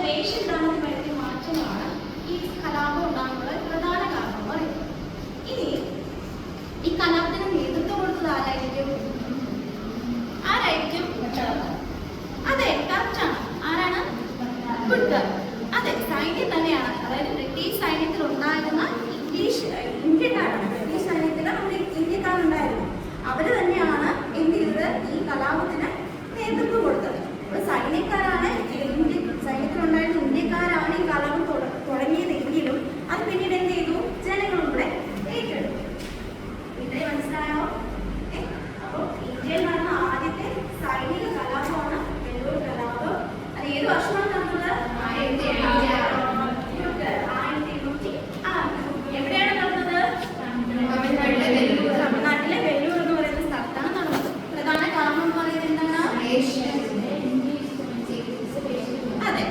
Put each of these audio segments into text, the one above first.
വേഷവിധാനത്തിൽ വരുത്തിയ മാറ്റങ്ങളാണ് ഈ കലാപം ഉണ്ടാകുന്ന പ്രധാന കാരണം എന്ന് പറയുന്നത്. ഇനി ഈ കലാപത്തിന് നേതൃത്വം കൊടുത്തത് ആരായിരിക്കും? അതെ, കറക്റ്റാണ്. ആരാണ്? ഗുഡ്ഗർ. അതെ, സൈന്യം തന്നെയാണ്. അതായത് ബ്രിട്ടീഷ് സൈന്യത്തിൽ ഉണ്ടായിരുന്ന ഇന്ത്യക്കാരാണ്. ബ്രിട്ടീഷ് സൈന്യത്തിൽ നമ്മുടെ ഇന്ത്യക്കാരുണ്ടായിരുന്നു. അവര് തന്നെയാണ് എന്ത് ചെയ്തത്? ഈ കലാപത്തിന് നേതൃത്വം കൊടുത്തത്. അപ്പോൾ സൈന്യക്കാരാണ്, സൈന്യത്തിലുണ്ടായിരുന്ന ഇന്ത്യക്കാരാണ് ഈ കലാപം തുടങ്ങിയതെങ്കിലും അത് പിന്നീട് എന്ത് ചെയ്തു? ജനങ്ങളും കൂടെ ഏറ്റെടുത്തു. ഇത്രയും മനസ്സിലായോ? അപ്പോൾ ഇന്ത്യയിൽ നടന്ന ആദ്യത്തെ സൈനിക കലാപമാണ് വെല്ലൂർ കലാപം. അത് ഏത് വർഷമാണ് നടന്നത്? 1806. എവിടെയാണ് നടന്നത്? തമിഴ്നാട്ടിലെ വെല്ലൂർ എന്ന് പറയുന്ന സ്ഥലത്താണ് നടന്നത്. പ്രധാന കാരണം എന്ന് പറയുന്നത് എന്താണ്? അതെ,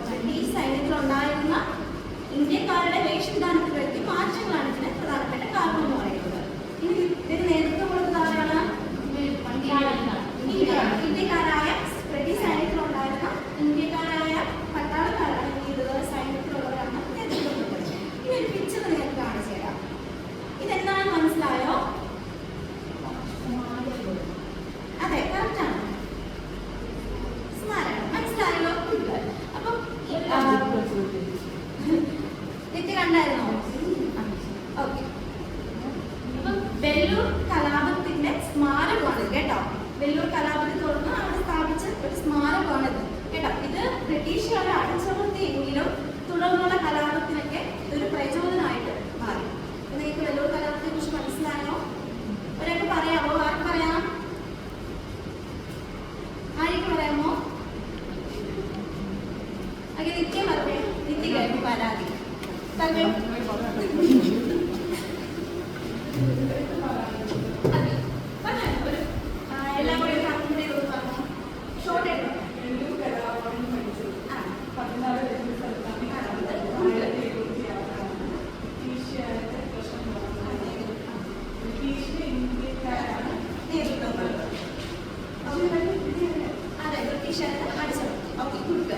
ബ്രിട്ടീഷ് സൈന്യത്തിലുണ്ടായിരുന്ന ഇന്ത്യക്കാരുടെ വേഷവിധാനത്തിൽ വരുത്തിയ മാറ്റങ്ങളാണ് ഇതിന് പ്രധാനപ്പെട്ട കാരണം എന്ന് പറയുന്നത്. ഇതിന് നേതൃത്വം കൊടുത്തത് ആരാണ്? ഇന്ത്യക്കാരായ ബ്രിട്ടീഷ് സൈന്യത്തിലുണ്ടായിരുന്ന ഇന്ത്യക്കാരായ പട്ടാളക്കാരാണ് സൈന്യത്തിലുള്ളവരാണ് നേതൃത്വം കൊടുത്തത്. ഇതൊരു പിക്ചർ നിങ്ങൾക്ക് കാണിച്ചു തരാം. ഇതെന്താണെന്ന് മനസ്സിലായോ? അതെ, കറക്റ്റാണ്. സ്മാരകം മനസ്സിലായല്ലോ? അപ്പം തെറ്റ് കണ്ടായിരുന്നോ? ഓക്കെ. അപ്പം വെല്ലൂർ കലാപത്തിന്റെ സ്മാരകമാണ് കേട്ടോ. വെല്ലൂർ കലാപത്തെ തുടർന്ന് അവിടെ സ്ഥാപിച്ച ഒരു സ്മാരകമാണിത് കേട്ടോ. ഇത് ബ്രിട്ടീഷുകാരെ അടിച്ചമർത്തിയെങ്കിലും തുടർന്നുള്ള കലാപത്തിനൊക്കെ ഇതൊരു പ്രചോദനമായിട്ട് മാറി. നിങ്ങൾക്ക് വെല്ലൂർ കലാപത്തെ കുറിച്ച് മനസ്സിലായോ? ഒരൊക്കെ പറയാമോ? ആർക്ക് പറയാം? ആർക്ക് പറയാമോ? അങ്ങനെ നിത്യം പറഞ്ഞേ. നിത്യ കഴിഞ്ഞു പരാതി പറഞ്ഞോ. എല്ലാം കൂടി പറഞ്ഞു. ഷോർട്ട് എടുക്കും. അതെ, ബ്രിട്ടീഷുകാരെ അടിച്ചമർത്തി. Okay, good.